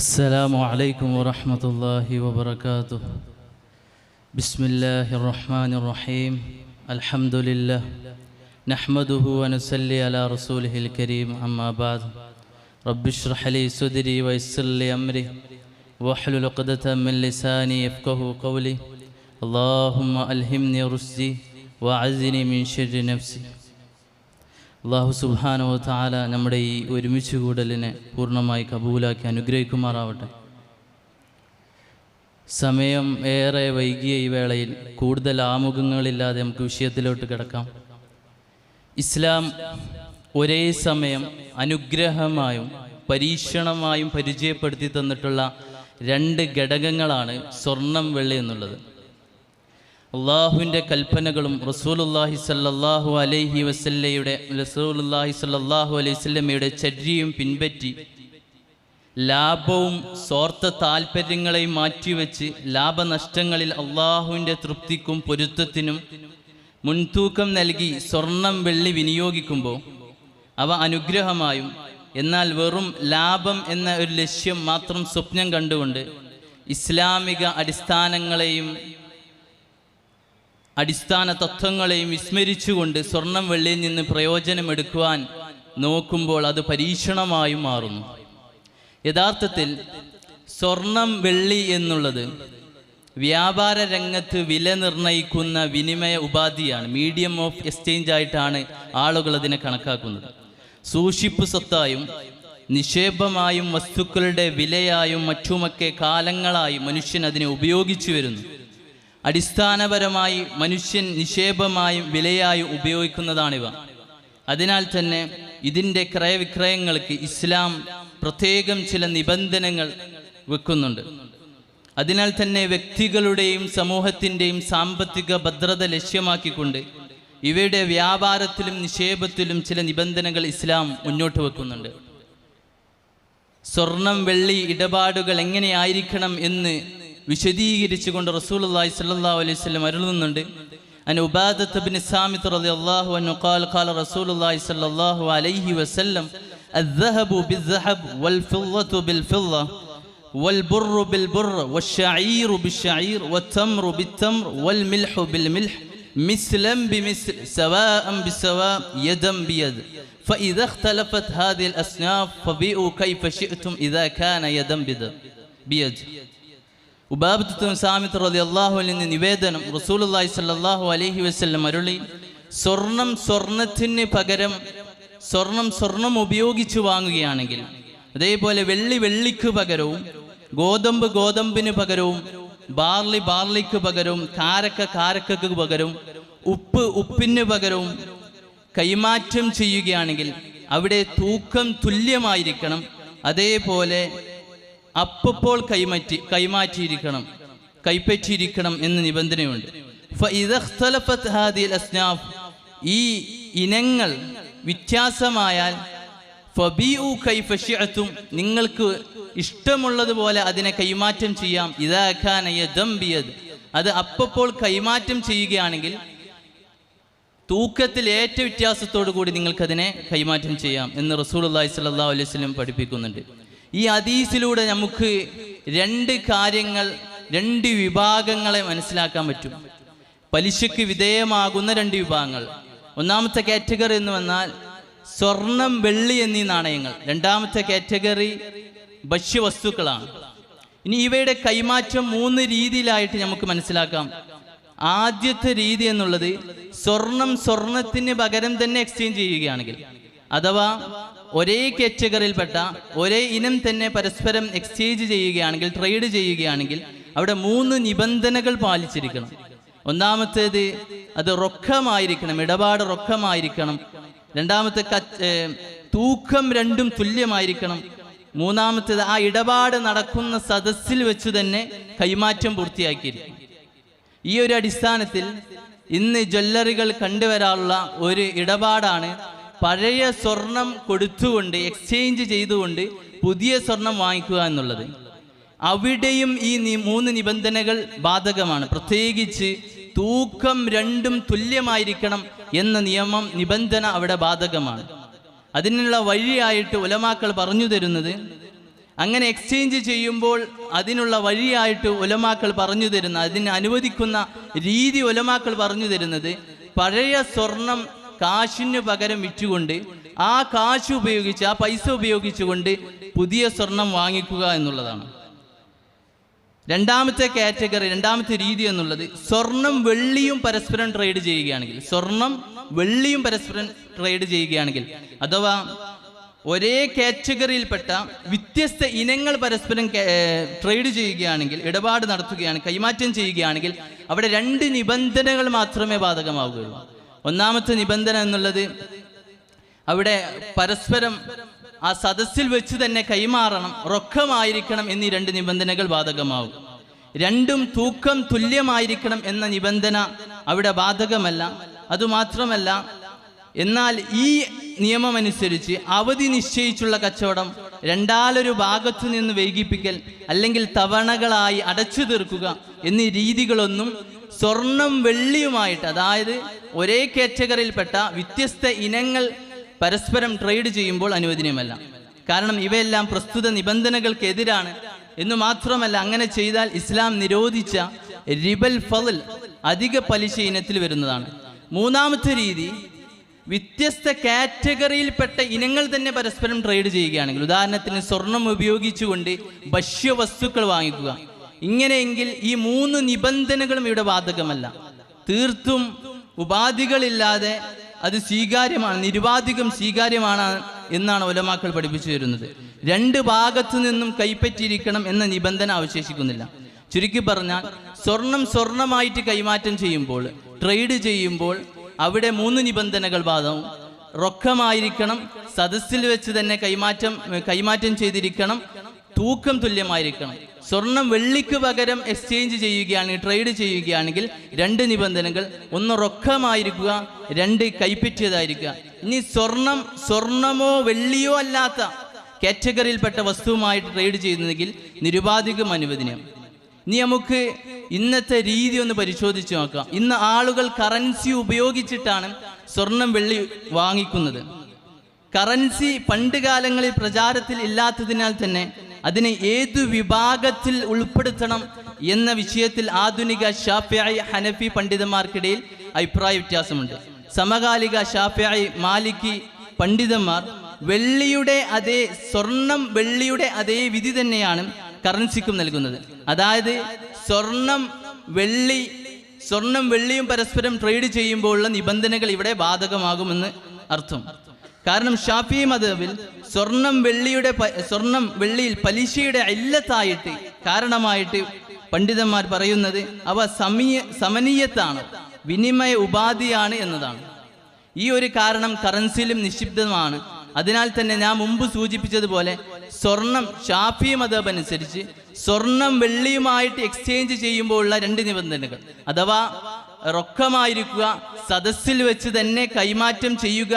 السلام عليكم ورحمة الله وبركاته. بسم الله الرحمن الرحيم. الحمد لله نحمده ونصلي على رسوله الكريم. أما بعد رب اشرح لي صدري ويسر لي أمري واحلل عقدة من لساني يفقهوا قولي. اللهم ألهمني رشدي وأعذني من شر نفسي. അള്ളാഹു സുബ്ഹാനഹു വ തആല നമ്മുടെ ഈ ഒരുമിച്ച് കൂടലിനെ പൂർണ്ണമായി കബൂലാക്കി അനുഗ്രഹിക്കുമാറാവട്ടെ. സമയം ഏറെ വൈകിയ ഈ വേളയിൽ കൂടുതൽ ആമുഖങ്ങളില്ലാതെ നമുക്ക് വിഷയത്തിലോട്ട് കിടക്കാം. ഇസ്ലാം ഒരേ സമയം അനുഗ്രഹമായും പരീക്ഷണമായും പരിചയപ്പെടുത്തി തന്നിട്ടുള്ള രണ്ട് ഘടകങ്ങളാണ് സ്വർണം വെള്ളി എന്നുള്ളത്. അള്ളാഹുവിൻ്റെ കൽപ്പനകളും റസൂലുള്ളാഹി സ്വല്ലല്ലാഹു അലൈഹി വസല്ലമയുടെ ചര്യയും പിൻപറ്റി ലാഭവും സ്വാർത്ഥ താല്പര്യങ്ങളെയും മാറ്റിവെച്ച് ലാഭനഷ്ടങ്ങളിൽ അള്ളാഹുവിൻ്റെ തൃപ്തിക്കും പൊരുത്തത്തിനും മുൻതൂക്കം നൽകി സ്വർണം വെള്ളി വിനിയോഗിക്കുമ്പോൾ അവ അനുഗ്രഹമായും എന്നാൽ വെറും ലാഭം എന്ന ഒരു ലക്ഷ്യം മാത്രം സ്വപ്നം കണ്ടുകൊണ്ട് ഇസ്ലാമിക അടിസ്ഥാന തത്വങ്ങളെയും വിസ്മരിച്ചുകൊണ്ട് സ്വർണം വെള്ളിയിൽ നിന്ന് പ്രയോജനമെടുക്കുവാൻ നോക്കുമ്പോൾ അത് പരീക്ഷണമായും മാറുന്നു. യഥാർത്ഥത്തിൽ സ്വർണം വെള്ളി എന്നുള്ളത് വ്യാപാര രംഗത്ത് വില നിർണ്ണയിക്കുന്ന വിനിമയ ഉപാധിയാണ്. മീഡിയം ഓഫ് എക്സ്ചേഞ്ച് ആയിട്ടാണ് ആളുകൾ അതിനെ കണക്കാക്കുന്നത്. സൂക്ഷിപ്പ് സ്വത്തായും നിക്ഷേപമായും വസ്തുക്കളുടെ വിലയായും മറ്റുമൊക്കെ കാലങ്ങളായി മനുഷ്യൻ അതിനെ ഉപയോഗിച്ചു വരുന്നു. അടിസ്ഥാനപരമായി മനുഷ്യൻ നിക്ഷേപമായും വിലയായും ഉപയോഗിക്കുന്നതാണിവ. അതിനാൽ തന്നെ ഇതിൻ്റെ ക്രയവിക്രയങ്ങൾക്ക് ഇസ്ലാം പ്രത്യേകം ചില നിബന്ധനകൾ വെക്കുന്നുണ്ട്. അതിനാൽ തന്നെ വ്യക്തികളുടെയും സമൂഹത്തിൻ്റെയും സാമ്പത്തിക ഭദ്രത ലക്ഷ്യമാക്കിക്കൊണ്ട് ഇവയുടെ വ്യാപാരത്തിലും നിക്ഷേപത്തിലും ചില നിബന്ധനകൾ ഇസ്ലാം മുന്നോട്ട് വെക്കുന്നുണ്ട്. സ്വർണം വെള്ളി ഇടപാടുകൾ എങ്ങനെയായിരിക്കണം എന്ന് വിശദീകരിച്ചുകൊണ്ട് റസൂലുള്ളാഹി സ്വല്ലല്ലാഹു അലൈഹി വസല്ലം അരുളുന്നുണ്ട്. അൻ ഉബാദത്ത് ബിൻ സാമിത്ത് റളിയല്ലാഹു അൻഹു ഖാല റസൂലുള്ളാഹി സ്വല്ലല്ലാഹു അലൈഹി വസല്ലം അദ്ദഹബു ബിദ്ദഹബ് വൽ ഫിദ്ദതു ബിൽ ഫിദ്ദ വൽ ബുർറു ബിൽ ബുർർ വശഈറു ബിശ്ശഈർ വത്തംറു ബിത്തംർ വൽ മിൽഹു ബിൽ മിൽഹ് മിസ്ലൻ ബിമിസ്ൽ സവാഅൻ ബിസവാ യദൻ ബിയദ് فإذا اختلفت هذه الأصناف فبيعوا كيف شئتم إذا كان يدن بيد. ഉബാദത്ത് സാമിത്ത് റളിയല്ലാഹു അൻഹു നിവേദനം, റസൂലുള്ളാഹി സ്വല്ലല്ലാഹു അലൈഹി വസല്ലം അരുളി, സ്വർണത്തിന് പകരം സ്വർണം ഉപയോഗിച്ച് വാങ്ങുകയാണെങ്കിൽ, അതേപോലെ വെള്ളിക്ക് പകരവും ഗോതമ്പിന് പകരവും ബാർലിക്ക് പകരവും കാരക്കക്ക് പകരവും ഉപ്പിന് പകരവും കൈമാറ്റം ചെയ്യുകയാണെങ്കിൽ അവിടെ തൂക്കം തുല്യമായിരിക്കണം. അതേപോലെ അപ്പോൾ കൈപ്പറ്റിയിരിക്കണം എന്ന് നിബന്ധനയുണ്ട്. ഈ ഇനങ്ങൾ വ്യത്യാസമായാൽ നിങ്ങൾക്ക് ഇഷ്ടമുള്ളതുപോലെ അതിനെ കൈമാറ്റം ചെയ്യാം. അത് അപ്പോൾ കൈമാറ്റം ചെയ്യുകയാണെങ്കിൽ തൂക്കത്തിൽ ഏറ്റ വ്യത്യാസത്തോടു കൂടി നിങ്ങൾക്കതിനെ കൈമാറ്റം ചെയ്യാം എന്ന് റസൂലുള്ളാഹി സ്വല്ലല്ലാഹു അലൈഹി വസല്ലം പഠിപ്പിക്കുന്നുണ്ട്. ഈ ഹദീസിലൂടെ നമുക്ക് രണ്ട് വിഭാഗങ്ങളെ മനസ്സിലാക്കാൻ പറ്റും. പലിശയ്ക്ക് വിധേയമാകുന്ന രണ്ട് വിഭാഗങ്ങൾ. ഒന്നാമത്തെ കാറ്റഗറി എന്ന് പറഞ്ഞാൽ സ്വർണം വെള്ളി എന്നീ നാണയങ്ങൾ. രണ്ടാമത്തെ കാറ്റഗറി ഭക്ഷ്യവസ്തുക്കളാണ്. ഇനി ഇവയുടെ കൈമാറ്റം 3 രീതിയിലായിട്ട് നമുക്ക് മനസ്സിലാക്കാം. ആദ്യത്തെ രീതി എന്നുള്ളത് സ്വർണത്തിന് പകരം തന്നെ എക്സ്ചേഞ്ച് ചെയ്യുകയാണെങ്കിൽ, അഥവാ ഒരേ കാറ്റഗറിയിൽപ്പെട്ട ഒരേ ഇനം തന്നെ പരസ്പരം എക്സ്ചേഞ്ച് ചെയ്യുകയാണെങ്കിൽ, ട്രേഡ് ചെയ്യുകയാണെങ്കിൽ അവിടെ 3 നിബന്ധനകൾ പാലിച്ചിരിക്കണം. ഒന്നാമത്തേത് അത് റൊക്കമായിരിക്കണം, ഇടപാട് റൊക്കമായിരിക്കണം. രണ്ടാമത്തെ തൂക്കം രണ്ടും തുല്യമായിരിക്കണം. മൂന്നാമത്തേത് ആ ഇടപാട് നടക്കുന്ന സദസ്സിൽ വെച്ച് തന്നെ കൈമാറ്റം പൂർത്തിയാക്കിയിരിക്കും. ഈ ഒരു അടിസ്ഥാനത്തിൽ ഇന്ന് ജ്വല്ലറികൾ കണ്ടുവരാനുള്ള ഒരു ഇടപാടാണ് പഴയ സ്വർണം കൊടുത്തുകൊണ്ട് എക്സ്ചേഞ്ച് ചെയ്തുകൊണ്ട് പുതിയ സ്വർണം വാങ്ങിക്കുക എന്നുള്ളത്. അവിടെയും ഈ 3 നിബന്ധനകൾ ബാധകമാണ്. പ്രത്യേകിച്ച് തൂക്കം രണ്ടും തുല്യമായിരിക്കണം എന്ന നിബന്ധന അവിടെ ബാധകമാണ്. അതിനുള്ള വഴിയായിട്ട് ഉലമാക്കൾ പറഞ്ഞു തരുന്നത്, അങ്ങനെ എക്സ്ചേഞ്ച് ചെയ്യുമ്പോൾ അതിനുള്ള വഴിയായിട്ട് ഉലമാക്കൾ പറഞ്ഞു തരുന്ന, അതിന് അനുവദിക്കുന്ന രീതി ഉലമാക്കൾ പറഞ്ഞു തരുന്നത്, പഴയ സ്വർണം കാശിന് പകരം വിറ്റുകൊണ്ട് ആ കാശ് ഉപയോഗിച്ച്, ആ പൈസ ഉപയോഗിച്ചുകൊണ്ട് പുതിയ സ്വർണം വാങ്ങിക്കുക എന്നുള്ളതാണ്. രണ്ടാമത്തെ കാറ്റഗറി, രണ്ടാമത്തെ രീതി എന്നുള്ളത് സ്വർണം വെള്ളിയും പരസ്പരം ട്രേഡ് ചെയ്യുകയാണെങ്കിൽ, സ്വർണം വെള്ളിയും പരസ്പരം ട്രേഡ് ചെയ്യുകയാണെങ്കിൽ, അഥവാ ഒരേ കാറ്റഗറിയിൽപ്പെട്ട വ്യത്യസ്ത ഇനങ്ങൾ പരസ്പരം ട്രേഡ് ചെയ്യുകയാണെങ്കിൽ, ഇടപാട് നടത്തുകയാണ്, കൈമാറ്റം ചെയ്യുകയാണെങ്കിൽ അവിടെ 2 നിബന്ധനകൾ മാത്രമേ ബാധകമാവുകയുള്ളൂ. ഒന്നാമത്തെ നിബന്ധന എന്നുള്ളത് അവിടെ പരസ്പരം ആ സദസ്സിൽ വെച്ച് തന്നെ കൈമാറണം, റൊക്കമായിരിക്കണം എന്നീ 2 നിബന്ധനകൾ ബാധകമാവും. രണ്ടും തൂക്കം തുല്യമായിരിക്കണം എന്ന നിബന്ധന അവിടെ ബാധകമല്ല. അതുമാത്രമല്ല, എന്നാൽ ഈ നിയമമനുസരിച്ച് അവധി നിശ്ചയിച്ചുള്ള കച്ചവടം, രണ്ടാലൊരു ഭാഗത്തു നിന്ന് വൈകിപ്പിക്കൽ അല്ലെങ്കിൽ തവണകളായി അടച്ചു തീർക്കുക എന്നീ രീതികളൊന്നും സ്വർണം വെള്ളിയുമായിട്ട്, അതായത് ഒരേ കാറ്റഗറിയിൽപ്പെട്ട വ്യത്യസ്ത ഇനങ്ങൾ പരസ്പരം ട്രേഡ് ചെയ്യുമ്പോൾ അനുവദനീയമല്ല. കാരണം ഇവയെല്ലാം പ്രസ്തുത നിബന്ധനകൾക്കെതിരാണ്. എന്നു മാത്രമല്ല, അങ്ങനെ ചെയ്താൽ ഇസ്ലാം നിരോധിച്ച റിബൽ ഫളൽ, അധിക പലിശ ഇനത്തിൽ വരുന്നതാണ്. മൂന്നാമത്തെ രീതി, വ്യത്യസ്ത കാറ്റഗറിയിൽപ്പെട്ട ഇനങ്ങൾ തന്നെ പരസ്പരം ട്രേഡ് ചെയ്യുകയാണെങ്കിൽ, ഉദാഹരണത്തിന് സ്വർണം ഉപയോഗിച്ചുകൊണ്ട് ഭക്ഷ്യവസ്തുക്കൾ വാങ്ങിക്കുക. ഇങ്ങനെയെങ്കിൽ ഈ 3 നിബന്ധനകളും ഇവിടെ ബാധകമല്ല. തീർത്തും ഉപാധികളില്ലാതെ അത് സ്വീകാര്യമാണ്, നിരുപാധികം സ്വീകാര്യമാണ് എന്നാണ് ഉലമാക്കൾ പഠിപ്പിച്ചു വരുന്നത്. 2 ഭാഗത്തു നിന്നും കൈപ്പറ്റിയിരിക്കണം എന്ന നിബന്ധന അവശേഷിക്കുന്നില്ല. ചുരുക്കി പറഞ്ഞാൽ, സ്വർണമായിട്ട് കൈമാറ്റം ചെയ്യുമ്പോൾ, ട്രേഡ് ചെയ്യുമ്പോൾ അവിടെ 3 നിബന്ധനകൾ ബാധകം. റൊക്കമായിരിക്കണം, സദസ്സിൽ വെച്ച് തന്നെ കൈമാറ്റം ചെയ്തിരിക്കണം, തൂക്കം തുല്യമായിരിക്കണം. സ്വർണം വെള്ളിക്ക് പകരം എക്സ്ചേഞ്ച് ചെയ്യുകയാണെങ്കിൽ, ട്രേഡ് ചെയ്യുകയാണെങ്കിൽ 2 നിബന്ധനകൾ: 1 റൊക്കമായിരിക്കുക, 2 കൈപ്പറ്റിയതായിരിക്കുക. ഇനി സ്വർണമോ വെള്ളിയോ അല്ലാത്ത കാറ്റഗറിയിൽപ്പെട്ട വസ്തുവുമായിട്ട് ട്രേഡ് ചെയ്യുന്നതെങ്കിൽ നിരുപാധികം അനുവദനീയം. ഇനി നമുക്ക് ഇന്നത്തെ രീതി ഒന്ന് പരിശോധിച്ച് നോക്കാം. ഇന്ന് ആളുകൾ കറൻസി ഉപയോഗിച്ചിട്ടാണ് സ്വർണം വെള്ളി വാങ്ങിക്കുന്നത്. കറൻസി പണ്ട് കാലങ്ങളിൽ പ്രചാരത്തിൽ ഇല്ലാത്തതിനാൽ തന്നെ അതിനെ ഏതു വിഭാഗത്തിൽ ഉൾപ്പെടുത്തണം എന്ന വിഷയത്തിൽ ആധുനിക ഷാഫിഈ, ഹനഫി പണ്ഡിതന്മാർക്കിടയിൽ അഭിപ്രായ വ്യത്യാസമുണ്ട്. സമകാലിക ഷാഫിഈ, മാലിക്കി പണ്ഡിതന്മാർ സ്വർണം വെള്ളിയുടെ അതേ വിധി തന്നെയാണ് കറൻസിക്കും നൽകുന്നത്. അതായത് സ്വർണം വെള്ളിയും പരസ്പരം ട്രേഡ് ചെയ്യുമ്പോഴുള്ള നിബന്ധനകൾ ഇവിടെ ബാധകമാകുമെന്ന് അർത്ഥം. കാരണം ഷാഫിഈ മദ്ഹബിൽ സ്വർണം വെള്ളിയിൽ പലിശയുടെ ഇല്ലത്തായിട്ട്, കാരണമായിട്ട് പണ്ഡിതന്മാർ പറയുന്നത് അവ സമനീയത്താണ്, വിനിമയ ഉപാധിയാണ് എന്നതാണ്. ഈ ഒരു കാരണം കറൻസിയിലും നിക്ഷിപ്തമാണ്. അതിനാൽ തന്നെ ഞാൻ മുമ്പ് സൂചിപ്പിച്ചതുപോലെ ഷാഫിഈ മദ്ഹബ് അനുസരിച്ച് സ്വർണം വെള്ളിയുമായിട്ട് എക്സ്ചേഞ്ച് ചെയ്യുമ്പോഴുള്ള 2 നിബന്ധനകൾ, അഥവാ റൊക്കമായിരിക്കുക, സദസ്സിൽ വെച്ച് തന്നെ കൈമാറ്റം ചെയ്യുക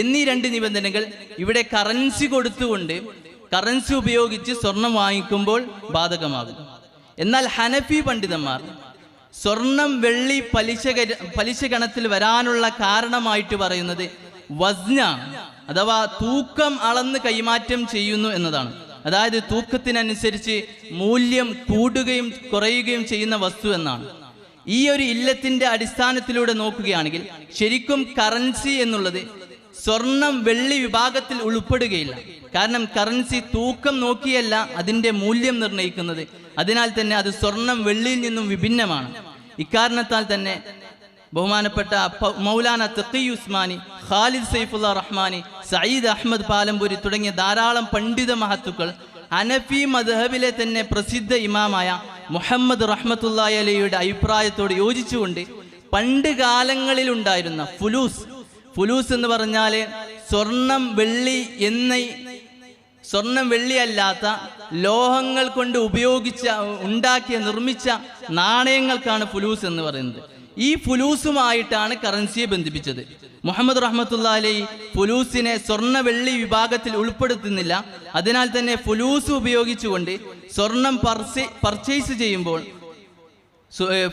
എന്നീ 2 നിബന്ധനകൾ ഇവിടെ കറൻസി കൊടുത്തുകൊണ്ട്, കറൻസി ഉപയോഗിച്ച് സ്വർണം വാങ്ങിക്കുമ്പോൾ ബാധകമാകും. എന്നാൽ ഹനഫി പണ്ഡിതന്മാർ സ്വർണം വെള്ളി പലിശ ഗണത്തിൽ വരാനുള്ള കാരണമായിട്ട് പറയുന്നത് വസ്നാണ്, അഥവാ തൂക്കം അളന്ന് കൈമാറ്റം ചെയ്യുന്നു എന്നതാണ്. അതായത് തൂക്കത്തിനനുസരിച്ച് മൂല്യം കൂടുകയും കുറയുകയും ചെയ്യുന്ന വസ്തു എന്നാണ്. ഈ ഒരു ഇല്ലത്തിന്റെ അടിസ്ഥാനത്തിലൂടെ നോക്കുകയാണെങ്കിൽ ശരിക്കും കറൻസി എന്നുള്ളത് സ്വർണം വെള്ളി വിഭാഗത്തിൽ ഉൾപ്പെടുകയില്ല. കാരണം കറൻസി തൂക്കം നോക്കിയല്ല അതിൻ്റെ മൂല്യം നിർണ്ണയിക്കുന്നത്. അതിനാൽ തന്നെ അത് സ്വർണം വെള്ളിയിൽ നിന്നും വിഭിന്നമാണ്. ഇക്കാരണത്താൽ തന്നെ ബഹുമാനപ്പെട്ട മൗലാന തഖി ഉസ്മാനി, ഖാലിദ് സൈഫുള്ള റഹ്മാനി, സയ്യിദ് അഹമ്മദ് പാലംപൂരി തുടങ്ങിയ ധാരാളം പണ്ഡിത മഹത്തുക്കൾ ഹനഫി മദ്ഹബിലെ തന്നെ പ്രസിദ്ധ ഇമാമായ മുഹമ്മദ് റഹ്മത്തുള്ളാഹി അലൈഹിയുടെ അഭിപ്രായത്തോട് യോജിച്ചുകൊണ്ട് പണ്ട് കാലങ്ങളിൽ ഉണ്ടായിരുന്ന ഫുലൂസ് എന്ന് പറഞ്ഞാൽ സ്വർണം വെള്ളി അല്ലാത്ത ലോഹങ്ങൾ കൊണ്ട് നിർമ്മിച്ച നാണയങ്ങൾക്കാണ് ഫുലൂസ് എന്ന് പറയുന്നത്. ഈ ഫുലൂസുമായിട്ടാണ് കറൻസിയെ ബന്ധിപ്പിച്ചത്. മുഹമ്മദ് റഹ്മത്തുള്ളാഹി അലൈഹി ഫുലൂസിനെ സ്വർണ്ണ വെള്ളി വിഭാഗത്തിൽ ഉൾപ്പെടുത്തുന്നില്ല. അതിനാൽ തന്നെ ഫുലൂസ് ഉപയോഗിച്ചുകൊണ്ട് സ്വർണം പർച്ചേസ് ചെയ്യുമ്പോൾ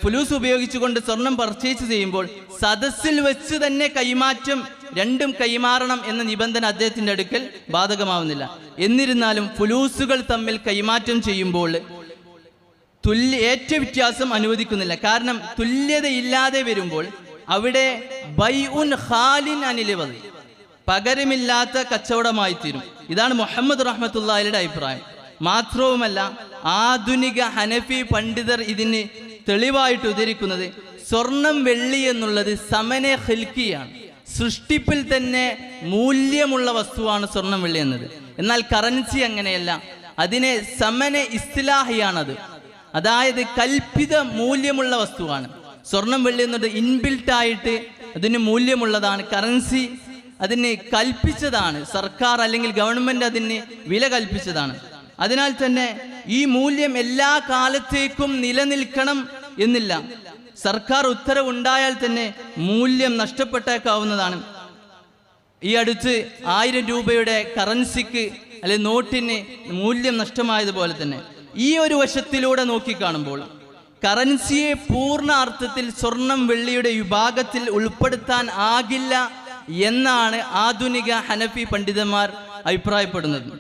ഫുലൂസ് ഉപയോഗിച്ചുകൊണ്ട് സ്വർണം പർച്ചേസ് ചെയ്യുമ്പോൾ സദസ്സിൽ വെച്ച് തന്നെ കൈമാറ്റം രണ്ടും കൈമാറണം എന്ന നിബന്ധന അദ്ദേഹത്തിൻ്റെ അടുക്കൽ ബാധകമാവുന്നില്ല. എന്നിരുന്നാലും ഫുലൂസുകൾ തമ്മിൽ കൈമാറ്റം ചെയ്യുമ്പോൾ ഏറ്റ വ്യത്യാസം അനുവദിക്കുന്നില്ല. കാരണം തുല്യതയില്ലാതെ വരുമ്പോൾ അവിടെ ബൈഉൻ ഖാലിൻ അനിൽ വദി, പകരമില്ലാത്ത കച്ചവടമായി തീരും. ഇതാണ് മുഹമ്മദ് റഹ്മത്തുള്ളാഹിയുടെ അഭിപ്രായം. മാത്രവുമല്ല, ആധുനിക ഹനഫി പണ്ഡിതർ ഇതിന് തെളിവായിട്ട് ഉദ്ധരിക്കുന്നത് സ്വർണം വെള്ളി എന്നുള്ളത് സമനെ ഖിൽക്കിയാണ്, സൃഷ്ടിപ്പിൽ തന്നെ മൂല്യമുള്ള വസ്തുവാണ് സ്വർണം വെള്ളി എന്നത്. എന്നാൽ കറൻസി അങ്ങനെയല്ല, അതിനെ സമനെ ഇസ്തിലാഹിയാണത്, അതായത് കൽപ്പിത മൂല്യമുള്ള വസ്തുവാണ്. സ്വർണം വെള്ളി എന്നത് ഇൻബിൽട്ടായിട്ട് അതിന് മൂല്യമുള്ളതാണ്. കറൻസി അതിന് കൽപ്പിച്ചതാണ്, സർക്കാർ അല്ലെങ്കിൽ ഗവൺമെൻറ് അതിന് വില കൽപ്പിച്ചതാണ്. അതിനാൽ തന്നെ ഈ മൂല്യം എല്ലാ കാലത്തേക്കും നിലനിൽക്കണം എന്നില്ല. സർക്കാർ ഉത്തരവുണ്ടായാൽ തന്നെ മൂല്യം നഷ്ടപ്പെട്ടേക്കാവുന്നതാണ്. ഈ അടുത്ത് 1000 രൂപയുടെ കറൻസിക്ക് അല്ലെ നോട്ടിന് മൂല്യം നഷ്ടമായതുപോലെ തന്നെ ഈ ഒരു വശത്തിലൂടെ നോക്കിക്കാണുമ്പോൾ കറൻസിയെ പൂർണ്ണ അർത്ഥത്തിൽ സ്വർണം വെള്ളിയുടെ വിഭാഗത്തിൽ ഉൾപ്പെടുത്താൻ ആകില്ല എന്നാണ് ആധുനിക ഹനഫി പണ്ഡിതന്മാർ അഭിപ്രായപ്പെടുന്നത്.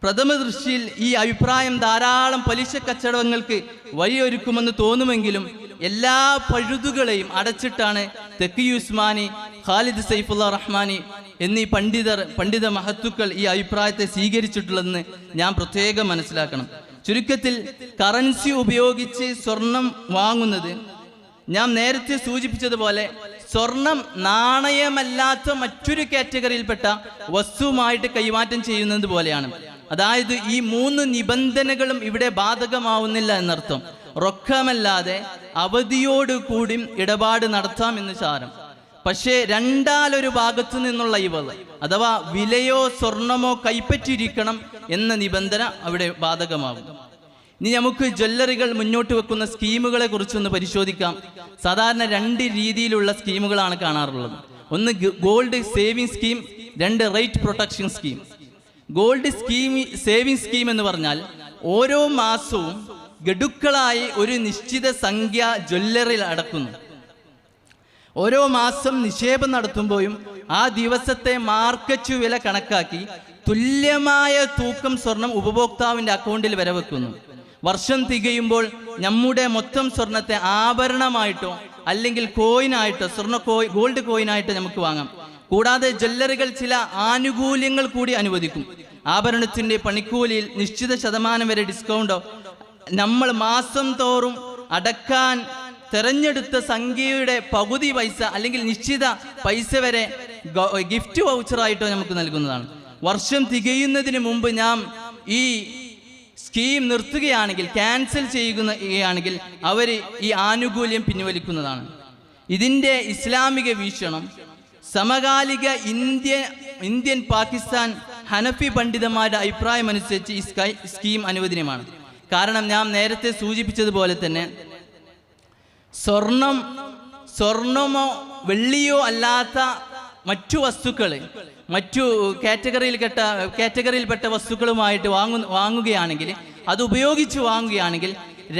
പ്രഥമ ദൃഷ്ടിയിൽ ഈ അഭിപ്രായം ധാരാളം പലിശ കച്ചവടങ്ങൾക്ക് വഴിയൊരുക്കുമെന്ന് തോന്നുമെങ്കിലും എല്ലാ പഴുതുകളെയും അടച്ചിട്ടാണ് തഖി ഉസ്മാനി, ഖാലിദ് സൈഫുള്ള റഹ്മാനി എന്നീ പണ്ഡിത മഹത്തുക്കൾ ഈ അഭിപ്രായത്തെ സ്വീകരിച്ചിട്ടുള്ളതെന്ന് ഞാൻ പ്രത്യേകം മനസ്സിലാക്കണം. ചുരുക്കത്തിൽ കറൻസി ഉപയോഗിച്ച് സ്വർണം വാങ്ങുന്നത് ഞാൻ നേരത്തെ സൂചിപ്പിച്ചതുപോലെ സ്വർണം നാണയമല്ലാത്ത മറ്റൊരു കാറ്റഗറിയിൽപ്പെട്ട വസ്തുവുമായിട്ട് കൈമാറ്റം ചെയ്യുന്നത് പോലെയാണ്. അതായത് ഈ 3 നിബന്ധനകളും ഇവിടെ ബാധകമാവുന്നില്ല എന്നർത്ഥം. റൊക്കമല്ലാതെ അവധിയോടുകൂടി ഇടപാട് നടത്താം എന്ന് സാരം. പക്ഷേ രണ്ടാലൊരു ഭാഗത്തു നിന്നുള്ള ഇവള് അഥവാ വിലയോ സ്വർണമോ കൈപ്പറ്റിയിരിക്കണം എന്ന നിബന്ധന അവിടെ ബാധകമാകും. ഇനി നമുക്ക് ജ്വല്ലറികൾ മുന്നോട്ട് വെക്കുന്ന സ്കീമുകളെ കുറിച്ചൊന്ന് പരിശോധിക്കാം. സാധാരണ 2 രീതിയിലുള്ള സ്കീമുകളാണ് കാണാറുള്ളത്. ഒന്ന് gold saving scheme, 2 rate protection scheme. Gold saving scheme എന്ന് പറഞ്ഞാൽ ഓരോ മാസവും ഗഡുക്കളായി ഒരു നിശ്ചിത സംഖ്യ ജ്വല്ലറിയിൽ അടക്കുന്നു. ഓരോ മാസം നിക്ഷേപം നടത്തുമ്പോഴും ആ ദിവസത്തെ മാർക്കറ്റ് വില കണക്കാക്കി തുല്യമായ തൂക്കം സ്വർണം ഉപഭോക്താവിൻ്റെ അക്കൗണ്ടിൽ വരവെക്കുന്നു. വർഷം തികയുമ്പോൾ നമ്മുടെ മൊത്തം സ്വർണത്തെ ആഭരണമായിട്ടോ അല്ലെങ്കിൽ കോയിനായിട്ടോ ഗോൾഡ് കോയിനായിട്ടോ നമുക്ക് വാങ്ങാം. കൂടാതെ ജ്വല്ലറികൾ ചില ആനുകൂല്യങ്ങൾ കൂടി അനുവദിക്കും. ആഭരണത്തിൻ്റെ പണിക്കൂലിയിൽ നിശ്ചിത ശതമാനം വരെ ഡിസ്കൗണ്ടോ, നമ്മൾ മാസം തോറും അടക്കാൻ തെരഞ്ഞെടുത്ത സംഖ്യയുടെ പകുതി പൈസ അല്ലെങ്കിൽ നിശ്ചിത പൈസ വരെ ഗിഫ്റ്റ് വൗച്ചറായിട്ടോ നമുക്ക് നൽകുന്നതാണ്. വർഷം തികയുന്നതിന് മുമ്പ് നാം ഈ സ്കീം നിർത്തുകയാണെങ്കിൽ, ക്യാൻസൽ ചെയ്യുകയാണെങ്കിൽ അവർ ഈ ആനുകൂല്യം പിൻവലിക്കുന്നതാണ്. ഇതിൻ്റെ ഇസ്ലാമിക വീക്ഷണം സമകാലിക ഇന്ത്യൻ പാകിസ്ഥാൻ ഹനഫി പണ്ഡിതന്മാരുടെ അഭിപ്രായം അനുസരിച്ച് ഈ സ്കീം അനുവദനീയമാണ്. കാരണം ഞാൻ നേരത്തെ സൂചിപ്പിച്ചതുപോലെ തന്നെ സ്വർണമോ വെള്ളിയോ അല്ലാത്ത മറ്റു വസ്തുക്കൾ, മറ്റു കാറ്റഗറിയിൽപ്പെട്ട വസ്തുക്കളുമായിട്ട് വാങ്ങുകയാണെങ്കിൽ, അത് ഉപയോഗിച്ച് വാങ്ങുകയാണെങ്കിൽ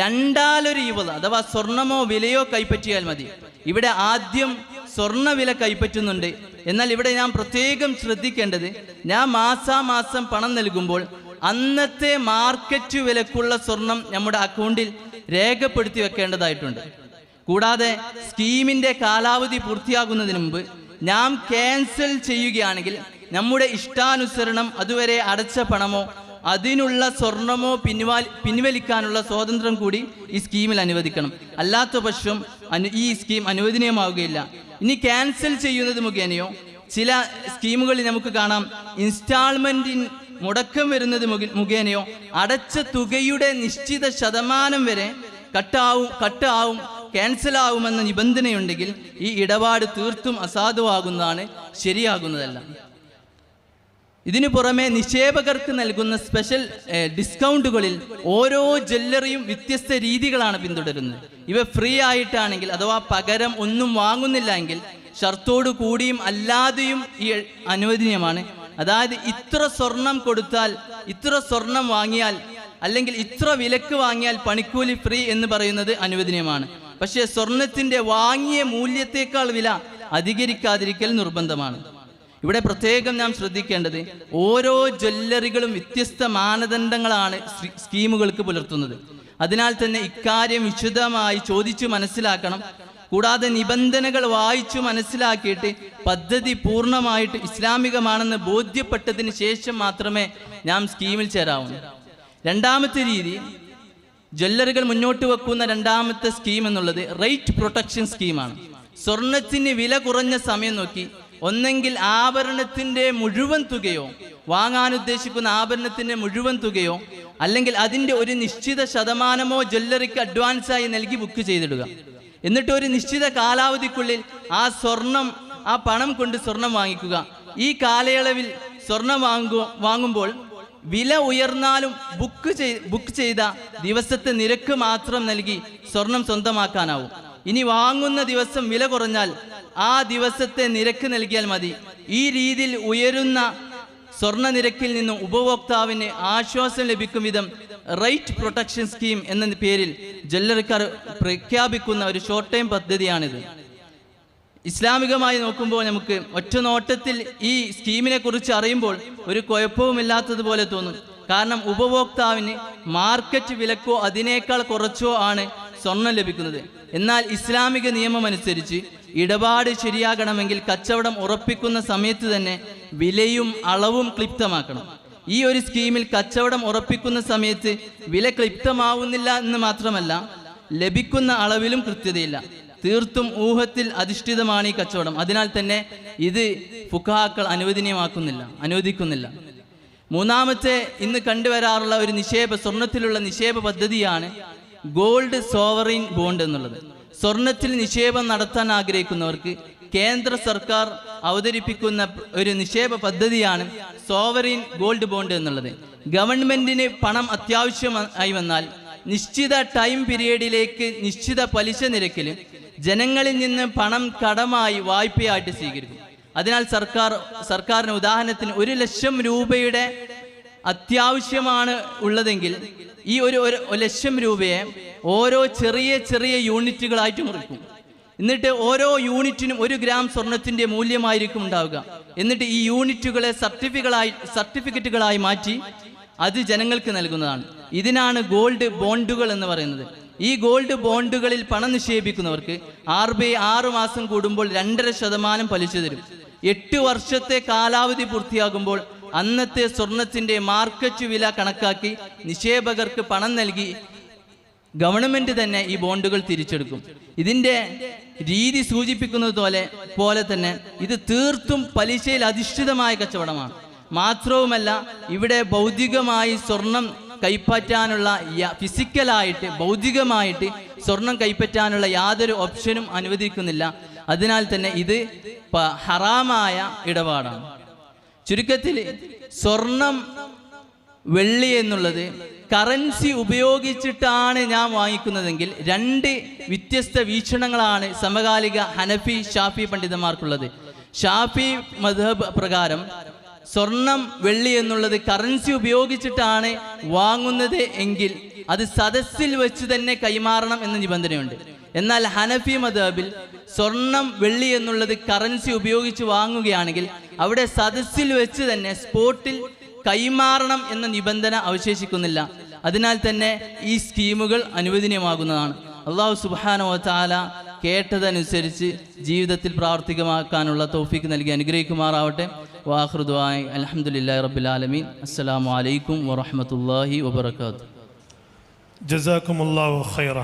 രണ്ടാലൊരു ഇവള് അഥവാ സ്വർണമോ വിലയോ കൈപ്പറ്റിയാൽ മതി. ഇവിടെ ആദ്യം സ്വർണ്ണ വില കൈപ്പറ്റുന്നുണ്ട്. എന്നാൽ ഇവിടെ ഞാൻ പ്രത്യേകം ശ്രദ്ധിക്കേണ്ടത്, ഞാൻ മാസാമാസം പണം നൽകുമ്പോൾ അന്നത്തെ മാർക്കറ്റ് വിലക്കുള്ള സ്വർണം നമ്മുടെ അക്കൗണ്ടിൽ രേഖപ്പെടുത്തി വെക്കേണ്ടതായിട്ടുണ്ട്. കൂടാതെ സ്കീമിൻ്റെ കാലാവധി പൂർത്തിയാകുന്നതിന് മുമ്പ് നാം ക്യാൻസൽ ചെയ്യുകയാണെങ്കിൽ നമ്മുടെ ഇഷ്ടാനുസരണം അതുവരെ അടച്ച പണമോ അതിനുള്ള സ്വർണമോ പിൻവലിക്കാനുള്ള സ്വാതന്ത്ര്യം കൂടി ഈ സ്കീമിൽ അനുവദിക്കണം. അല്ലാത്ത പക്ഷം ഈ സ്കീം അനുവദനീയമാവുകയില്ല. ഇനി ക്യാൻസൽ ചെയ്യുന്നത് മുഖേനയോ ചില സ്കീമുകളിൽ നമുക്ക് കാണാം ഇൻസ്റ്റാൾമെൻറ്റിൻ മുടക്കം വരുന്നത് മുഖേനയോ അടച്ച തുകയുടെ നിശ്ചിത ശതമാനം വരെ കട്ടാവും ക്യാൻസലാവുമെന്ന നിബന്ധനയുണ്ടെങ്കിൽ ഈ ഇടപാട് തീർത്തും അസാധുവാകുന്നതാണ്, ശരിയാകുന്നതല്ല. ഇതിനു പുറമെ നിക്ഷേപകർക്ക് നൽകുന്ന സ്പെഷ്യൽ ഡിസ്കൗണ്ടുകളിൽ ഓരോ ജ്വല്ലറിയും വ്യത്യസ്ത രീതികളാണ് പിന്തുടരുന്നത്. ഇവ ഫ്രീ ആയിട്ടാണെങ്കിൽ അഥവാ പകരം ഒന്നും വാങ്ങുന്നില്ല എങ്കിൽ ഷർത്തോടു കൂടിയും അല്ലാതെയും ഈ അനുവദനീയമാണ്. അതായത് ഇത്ര സ്വർണം കൊടുത്താൽ, ഇത്ര സ്വർണം വാങ്ങിയാൽ അല്ലെങ്കിൽ ഇത്ര വിലക്ക് വാങ്ങിയാൽ പണിക്കൂലി ഫ്രീ എന്ന് പറയുന്നത് അനുവദനീയമാണ്. പക്ഷേ സ്വർണത്തിൻ്റെ വാങ്ങിയ മൂല്യത്തേക്കാൾ വില അധികരിക്കാതിരിക്കൽ നിർബന്ധമാണ്. ഇവിടെ പ്രത്യേകം നാം ശ്രദ്ധിക്കേണ്ടത്, ഓരോ ജ്വല്ലറികളും വ്യത്യസ്ത മാനദണ്ഡങ്ങളാണ് സ്കീമുകൾക്ക് പുലർത്തുന്നത്. അതിനാൽ തന്നെ ഇക്കാര്യം വിശദമായി ചോദിച്ചു മനസ്സിലാക്കണം. കൂടാതെ നിബന്ധനകൾ വായിച്ചു മനസ്സിലാക്കിയിട്ട് പദ്ധതി പൂർണ്ണമായിട്ട് ഇസ്ലാമികമാണെന്ന് ബോധ്യപ്പെട്ടതിന് ശേഷം മാത്രമേ നാം സ്കീമിൽ ചേരാവൂ. രണ്ടാമത്തെ രീതി, ജ്വല്ലറികൾ മുന്നോട്ട് വെക്കുന്ന രണ്ടാമത്തെ സ്കീം എന്നുള്ളത് റേറ്റ് പ്രൊട്ടക്ഷൻ സ്കീമാണ്. സ്വർണത്തിന് വില കുറഞ്ഞ സമയം നോക്കി ഒന്നെങ്കിൽ ആഭരണത്തിൻ്റെ മുഴുവൻ തുകയോ, വാങ്ങാൻ ഉദ്ദേശിക്കുന്ന ആഭരണത്തിൻ്റെ മുഴുവൻ തുകയോ, അല്ലെങ്കിൽ അതിൻ്റെ ഒരു നിശ്ചിത ശതമാനമോ ജ്വല്ലറിക്ക് അഡ്വാൻസായി നൽകി ബുക്ക് ചെയ്തിടുക. എന്നിട്ട് ഒരു നിശ്ചിത കാലാവധിക്കുള്ളിൽ ആ പണം കൊണ്ട് സ്വർണം വാങ്ങിക്കുക. ഈ കാലയളവിൽ സ്വർണം വാങ്ങുമ്പോൾ വില ഉയർന്നാലും ബുക്ക് ചെയ്ത ദിവസത്തെ നിരക്ക് മാത്രം നൽകി സ്വർണം സ്വന്തമാക്കാനാവും. ഇനി വാങ്ങുന്ന ദിവസം വില കുറഞ്ഞാൽ ആ ദിവസത്തെ നിരക്ക് നൽകിയാൽ മതി. ഈ രീതിയിൽ ഉയരുന്ന സ്വർണ്ണ നിരക്കിൽ നിന്നും ഉപഭോക്താവിന് ആശ്വാസം ലഭിക്കും വിധം റേറ്റ് പ്രൊട്ടക്ഷൻ സ്കീം എന്ന പേരിൽ ജ്വല്ലറിക്കാർ പ്രഖ്യാപിക്കുന്ന ഒരു ഷോർട്ട് ടൈം പദ്ധതിയാണിത്. ഇസ്ലാമികമായി നോക്കുമ്പോൾ നമുക്ക് ഒറ്റ നോട്ടത്തിൽ ഈ സ്കീമിനെ കുറിച്ച് അറിയുമ്പോൾ ഒരു കുഴപ്പവുമില്ലാത്തതുപോലെ തോന്നും. കാരണം ഉപഭോക്താവിന് മാർക്കറ്റ് വിലക്കോ അതിനേക്കാൾ കുറച്ചോ ആണ് സ്വർണം ലഭിക്കുന്നത്. എന്നാൽ ഇസ്ലാമിക നിയമം അനുസരിച്ച് ഇടപാട് ശരിയാകണമെങ്കിൽ കച്ചവടം ഉറപ്പിക്കുന്ന സമയത്ത് തന്നെ വിലയും അളവും ക്ലിപ്തമാക്കണം. ഈ ഒരു സ്കീമിൽ കച്ചവടം ഉറപ്പിക്കുന്ന സമയത്ത് വില ക്ലിപ്തമാവുന്നില്ല എന്ന് മാത്രമല്ല, ലഭിക്കുന്ന അളവിലും കൃത്യതയില്ല. തീർത്തും ഊഹത്തിൽ അധിഷ്ഠിതമാണ് ഈ കച്ചവടം. അതിനാൽ തന്നെ ഇത് ഫുഖഹാക്കൾ അനുവദിക്കുന്നില്ല. മൂന്നാമത്തെ ഇന്ന് കണ്ടുവരാറുള്ള ഒരു സ്വർണത്തിലുള്ള നിക്ഷേപ പദ്ധതിയാണ് ഗോൾഡ് സോവറിൻ ബോണ്ട് എന്നുള്ളത്. സ്വർണത്തിൽ നിക്ഷേപം നടത്താൻ ആഗ്രഹിക്കുന്നവർക്ക് കേന്ദ്ര സർക്കാർ അവതരിപ്പിക്കുന്ന ഒരു നിക്ഷേപ പദ്ധതിയാണ് സോവറിൻ ഗോൾഡ് ബോണ്ട് എന്നുള്ളത്. ഗവൺമെന്റിന് പണം അത്യാവശ്യമായി വന്നാൽ നിശ്ചിത ടൈം പീരീഡിലേക്ക് നിശ്ചിത പലിശ നിരക്കിൽ ജനങ്ങളിൽ നിന്ന് പണം കടമായി വായ്പയായിട്ട് സ്വീകരിക്കും. അതിനാൽ സർക്കാരിന് ഉദാഹരണത്തിന് 1 ലക്ഷം രൂപയുടെ അത്യാവശ്യമാണ് ഉള്ളതെങ്കിൽ ഈ ഒരു 1 ലക്ഷം രൂപയെ ഓരോ ചെറിയ യൂണിറ്റുകളായിട്ട് മുറിക്കും. എന്നിട്ട് ഓരോ യൂണിറ്റിനും 1 ഗ്രാം സ്വർണത്തിൻ്റെ മൂല്യമായിരിക്കും ഉണ്ടാവുക. എന്നിട്ട് ഈ യൂണിറ്റുകളെ സർട്ടിഫിക്കറ്റുകളായി മാറ്റി അത് ജനങ്ങൾക്ക് നൽകുന്നതാണ്. ഇതിനാണ് ഗോൾഡ് ബോണ്ടുകൾ എന്ന് പറയുന്നത്. ഈ ഗോൾഡ് ബോണ്ടുകളിൽ പണം നിക്ഷേപിക്കുന്നവർക്ക് RBI 6 മാസം കൂടുമ്പോൾ 2.5% പലിശ തരും. 8 വർഷത്തെ കാലാവധി പൂർത്തിയാകുമ്പോൾ അന്നത്തെ സ്വർണത്തിൻ്റെ മാർക്കറ്റ് വില കണക്കാക്കി നിക്ഷേപകർക്ക് പണം നൽകി ഗവൺമെന്റ് തന്നെ ഈ ബോണ്ടുകൾ തിരിച്ചെടുക്കും. ഇതിൻ്റെ രീതി സൂചിപ്പിക്കുന്നത് പോലെ തന്നെ ഇത് തീർത്തും പലിശയിൽ അധിഷ്ഠിതമായ കച്ചവടമാണ്. മാത്രവുമല്ല, ഇവിടെ ഭൗതികമായി സ്വർണം കൈപ്പറ്റാനുള്ള ഫിസിക്കലായിട്ട് ഭൗതികമായിട്ട് സ്വർണം കൈപ്പറ്റാനുള്ള യാതൊരു ഓപ്ഷനും അനുവദിക്കുന്നില്ല. അതിനാൽ തന്നെ ഇത് ഹറാമായ ഇടപാടാണ്. ചുരുക്കത്തിൽ സ്വർണം വെള്ളി എന്നുള്ളത് കറൻസി ഉപയോഗിച്ചിട്ടാണ് ഞാൻ വാങ്ങിക്കുന്നതെങ്കിൽ 2 വ്യത്യസ്ത വീക്ഷണങ്ങളാണ് സമകാലിക ഹനഫി ഷാഫി പണ്ഡിതന്മാർക്കുള്ളത്. ഷാഫി മദ്ഹബ് പ്രകാരം സ്വർണം വെള്ളി എന്നുള്ളത് കറൻസി ഉപയോഗിച്ചിട്ടാണ് വാങ്ങുന്നത് എങ്കിൽ അത് സദസ്സിൽ വെച്ച് തന്നെ കൈമാറണം എന്ന നിബന്ധനയുണ്ട്. എന്നാൽ ഹനഫി മദ്ഹബിൽ സ്വർണം വെള്ളി എന്നുള്ളത് കറൻസി ഉപയോഗിച്ച് വാങ്ങുകയാണെങ്കിൽ അവിടെ സദസ്സിൽ വെച്ച് തന്നെ സ്പോട്ടിൽ കൈമാറണം എന്ന നിബന്ധന അവശേഷിക്കുന്നില്ല. അതിനാൽ തന്നെ ഈ സ്കീമുകൾ അനുവദനീയമാകുന്നതാണ്. അല്ലാഹു സുബ്ഹാനഹു വ തആല കേട്ടതനുസരിച്ച് ജീവിതത്തിൽ പ്രാവർത്തികമാക്കാനുള്ള തൗഫീക്ക് നൽകി അനുഗ്രഹിക്കുമാറാവട്ടെ. വാഖിറു ദുആഇ അൽഹംദുലില്ലാഹി റബ്ബിൽ ആലമീൻ. അസ്സലാമു അലൈക്കും വറഹ്മത്തുള്ളാഹി വബറകാതുഹു. ജസാക്കുമുല്ലാഹു ഖൈറ.